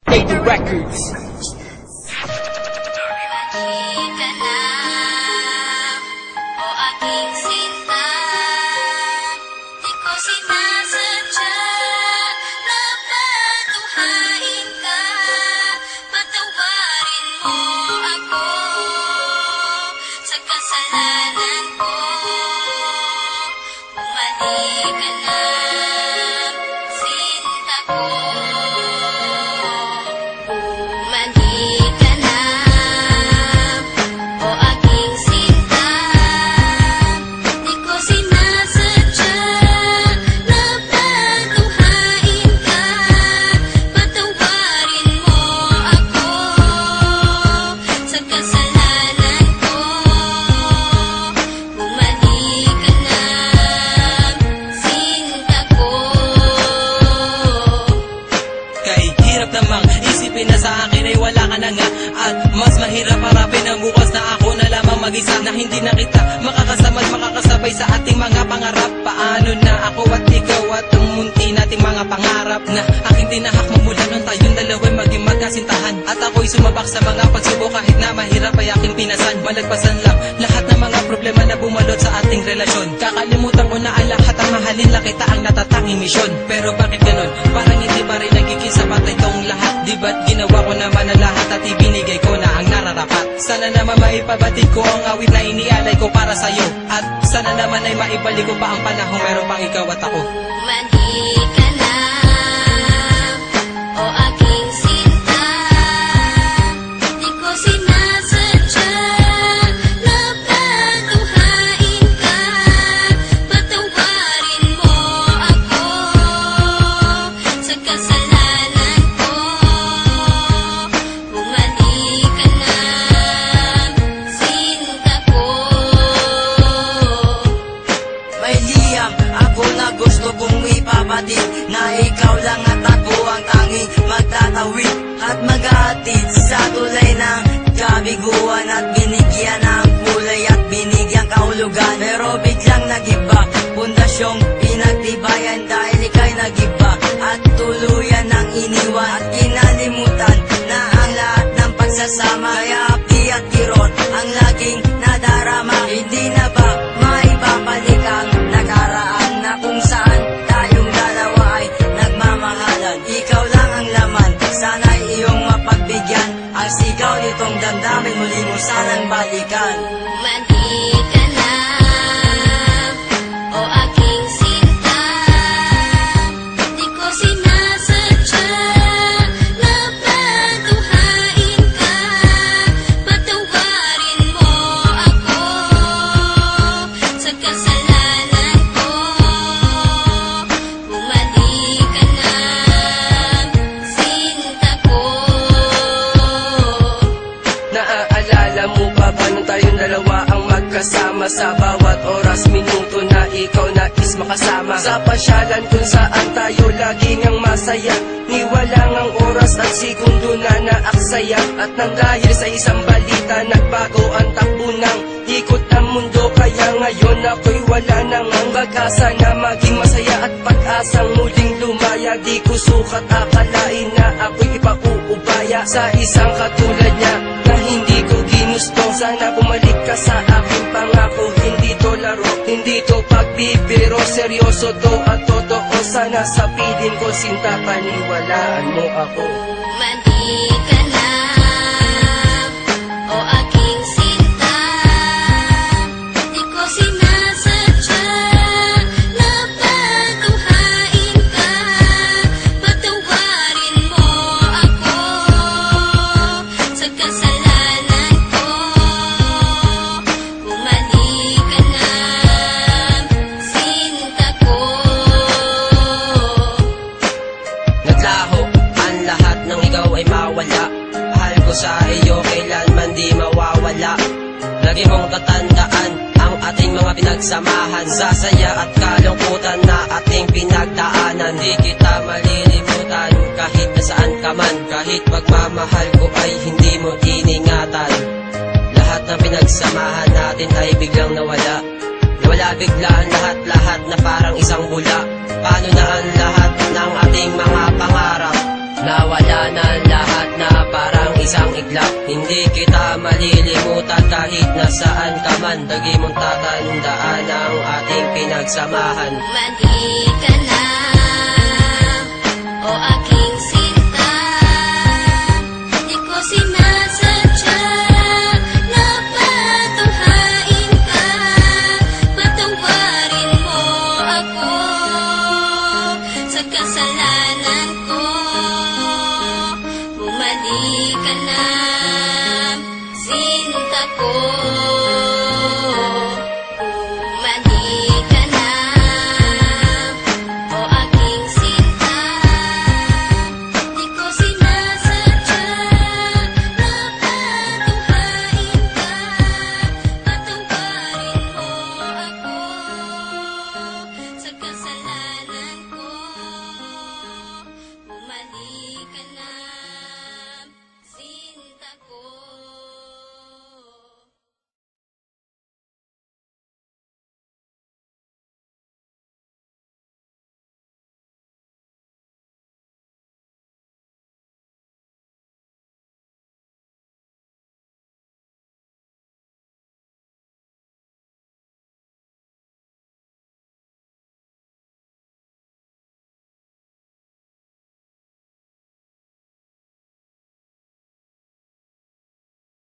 Paper Records. Isipin na sa akin ay wala ka na nga, at mas mahirap harapin ang bukas na ako na lamang mag-isa, na hindi na kita makakasama at makakasabay sa ating mga pangarap. Paano na ako at ikaw at ang munti nating mga pangarap na aking tinahak mula nung tayong dalawa'y maging magkasintahan, at ako'y sumabak sa mga pagsubok kahit na mahirap ay aking pinasan. Malagpasan lang lahat ng mga problema na bumalot sa ating relasyon. Kakalimutan ko na ang lahat, ang mahalin lang kita ang natatanging misyon. Pero bakit ganon? Parang hindi pa rin nagiging sapat itong lahat. Di ba't ginawa ko naman ang lahat at ibinigay ko na ang nararapat? Sana naman maipabatid ko ang awit na inialay ko para sa'yo, at sana naman ay maibalik ko pa ang panahon meron pang ikaw at ako. Mali ka na, o aking sinta, di ko sinasadya na patuhain ka. Patawarin mo ako sa kasalanan ko. Bumalik ka na, sinta ko. May liyam ako na gusto kong ipabatid, na ikaw lang at ako ang tanging magtatawid at maghahatid sa tulay ng kabiguan, at binigyan ng kulay at binigyang kahulugan. Pero biglang nagiba, pundasyong pinagtibayan dahil ika'y nagiba at tuluyan ng iniwan, at kinalimutan na ang lahat ng pagsasama. Kaya hapdi at kirot ang laging nadarama. Hindi na ba maibabalik ang nakaraan na kung saan tayong dalawa ay nagmamahalan? Ikaw lang ang laman, sana'y iyong mapagbigyan ang sigaw nitong damdamin, muli mo sanang balikan. Mali ka na, o aking sinta, di ko sinasadya na patuhain ka. Patawarin mo ako sa kasalanan ko. Bumalik ka na, sinta ko. Naaalala mo pa ba nung tayong dalawa ang magkasama sa bawat oras, minuto na ikaw nais makasama? Sa pasyalan kung saan tayo laging ang masaya, niwalang ang oras at segundo na naaksaya. At nang dahil sa isang balita, nagbago ang takbo ng ikot ng mundo. Kaya ngayon ako'y wala nang ang pag-asa na maging masaya at pag-asang muling lumaya. Di ko sukat akalain na ako'y ipauubaya sa isang katulad niya na hindi ko ginusto. Sana bumalik ka sa aking pangako, hindi to laro, hindi to pagbibiro, seryoso to at totoo. Sana sa piling ko, sinta, paniwalaan mo ako. Mali ka na, o aking sinta, di ko sinasadya na patuhain ka. Patawarin mo ako sa kasalanan ko. Bumalik ka na, sinta ko. Naglaho ang lahat ng ikaw ay mawala. Mahal ko sa iyo kailanman di mawawala. Lagi mong tatandaan ang ating mga pinagsamahan, sa saya at kalungkutan na ating pinagdaanan. Di kita malilimutan kahit nasaan ka man, kahit pagmamahal ko ay hindi mo iningatan. Lahat ng pinagsamahan natin ay biglang nawala. Nawala bigla ang lahat-lahat na parang isang bula. Paano na ang lahat ng ating mga pangarap? Nawala na lahat na parang isang iglap. Hindi kita malilimutan kahit nasaan ka man. Lagi mong tatandaan ang ating pinagsamahan. Bumalik ka na, o aking sinta. Di ko sinasadya na patunghain ka. Patungparin mo ako sa kasalanan ko. Bumalik ka na, sinta ko. Bumalik ka na, o aking sinta. Di ko sinasadya na patunghain ka. Patungparin mo ako sa kasalanan ko. Bumalik ka na.